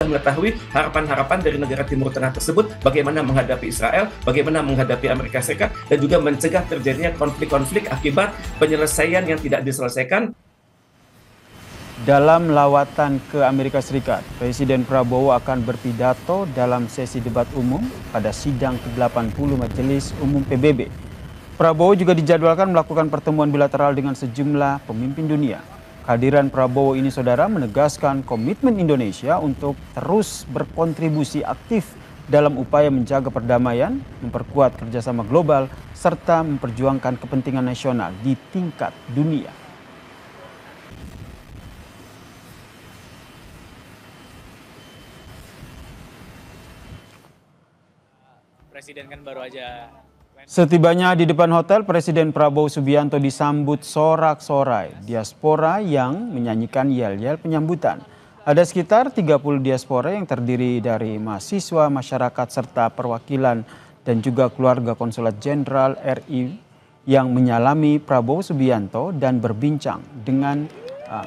mengetahui harapan-harapan dari negara Timur Tengah tersebut, bagaimana menghadapi Israel, bagaimana menghadapi Amerika Serikat, dan juga mencegah terjadinya konflik-konflik akibat penyelesaian yang tidak diselesaikan. Dalam lawatan ke Amerika Serikat, Presiden Prabowo akan berpidato dalam sesi debat umum pada sidang ke-80 Majelis Umum PBB. Prabowo juga dijadwalkan melakukan pertemuan bilateral dengan sejumlah pemimpin dunia. Kehadiran Prabowo ini, saudara, menegaskan komitmen Indonesia untuk terus berkontribusi aktif dalam upaya menjaga perdamaian, memperkuat kerjasama global, serta memperjuangkan kepentingan nasional di tingkat dunia. Presiden kan baru aja. Setibanya di depan hotel, Presiden Prabowo Subianto disambut sorak-sorai diaspora yang menyanyikan yel-yel penyambutan. Ada sekitar 30 diaspora yang terdiri dari mahasiswa, masyarakat, serta perwakilan dan juga keluarga Konsulat Jenderal RI yang menyalami Prabowo Subianto dan berbincang dengan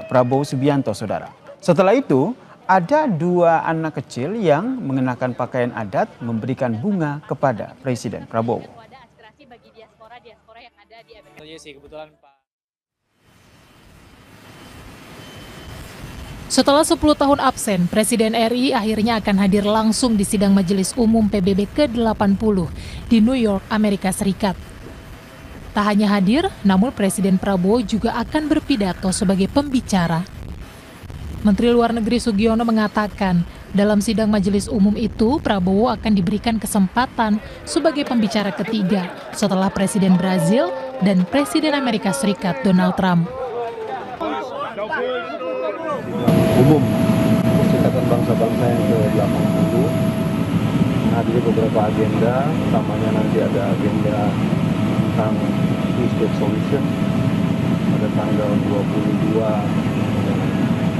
Prabowo Subianto, saudara. Setelah itu, ada dua anak kecil yang mengenakan pakaian adat memberikan bunga kepada Presiden Prabowo. Ada aspirasi bagi diaspora yang ada di Amerika. Iya sih, kebetulan Pak. Setelah 10 tahun absen, Presiden RI akhirnya akan hadir langsung di sidang Majelis Umum PBB ke-80 di New York, Amerika Serikat. Tak hanya hadir, namun Presiden Prabowo juga akan berpidato sebagai pembicara. Menteri Luar Negeri Sugiono mengatakan, dalam sidang Majelis Umum itu, Prabowo akan diberikan kesempatan sebagai pembicara ketiga setelah Presiden Brazil dan Presiden Amerika Serikat Donald Trump. Umum Perserikatan Bangsa-Bangsa yang ke-80 menghadiri beberapa agenda, utamanya nanti ada agenda tentang two-state solution pada tanggal 22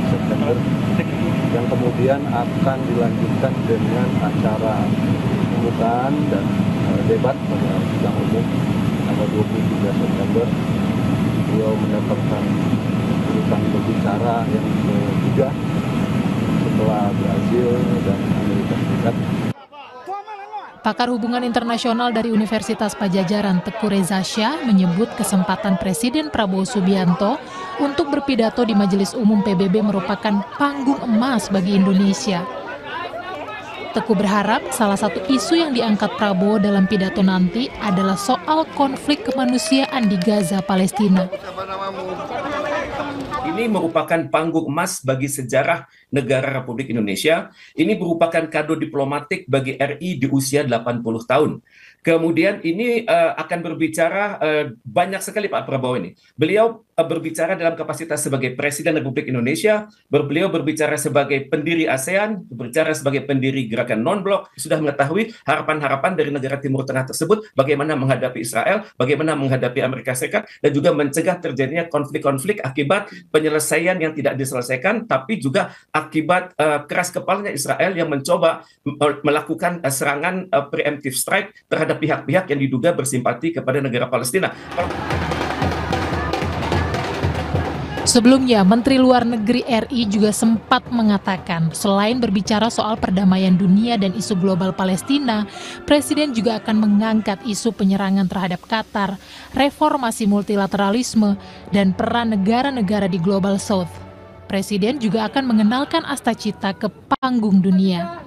September yang kemudian akan dilanjutkan dengan acara pembukaan dan debat pada sidang umum tanggal 23 September. Beliau mendapatkan urutan berbicara yang ketiga setelah Brazil dan Amerika Serikat. Pakar Hubungan Internasional dari Universitas Padjadjaran Teguh Reza Shah menyebut kesempatan Presiden Prabowo Subianto untuk berpidato di Majelis Umum PBB merupakan panggung emas bagi Indonesia. Teguh berharap salah satu isu yang diangkat Prabowo dalam pidato nanti adalah soal konflik kemanusiaan di Gaza, Palestina. Ini merupakan panggung emas bagi sejarah negara Republik Indonesia. Ini merupakan kado diplomatik bagi RI di usia 80 tahun. Kemudian ini akan berbicara banyak sekali Pak Prabowo ini. Beliau berbicara dalam kapasitas sebagai Presiden Republik Indonesia, beliau berbicara sebagai pendiri ASEAN, berbicara sebagai pendiri gerakan non-blok, sudah mengetahui harapan-harapan dari negara Timur Tengah tersebut, bagaimana menghadapi Israel, bagaimana menghadapi Amerika Serikat, dan juga mencegah terjadinya konflik-konflik akibat penyelesaian yang tidak diselesaikan, tapi juga akibat keras kepalanya Israel yang mencoba melakukan serangan preemptive strike terhadap pihak-pihak yang diduga bersimpati kepada negara Palestina. Sebelumnya, Menteri Luar Negeri RI juga sempat mengatakan, selain berbicara soal perdamaian dunia dan isu global Palestina, Presiden juga akan mengangkat isu penyerangan terhadap Qatar, reformasi multilateralisme, dan peran negara-negara di Global South. Presiden juga akan mengenalkan Astacita ke panggung dunia.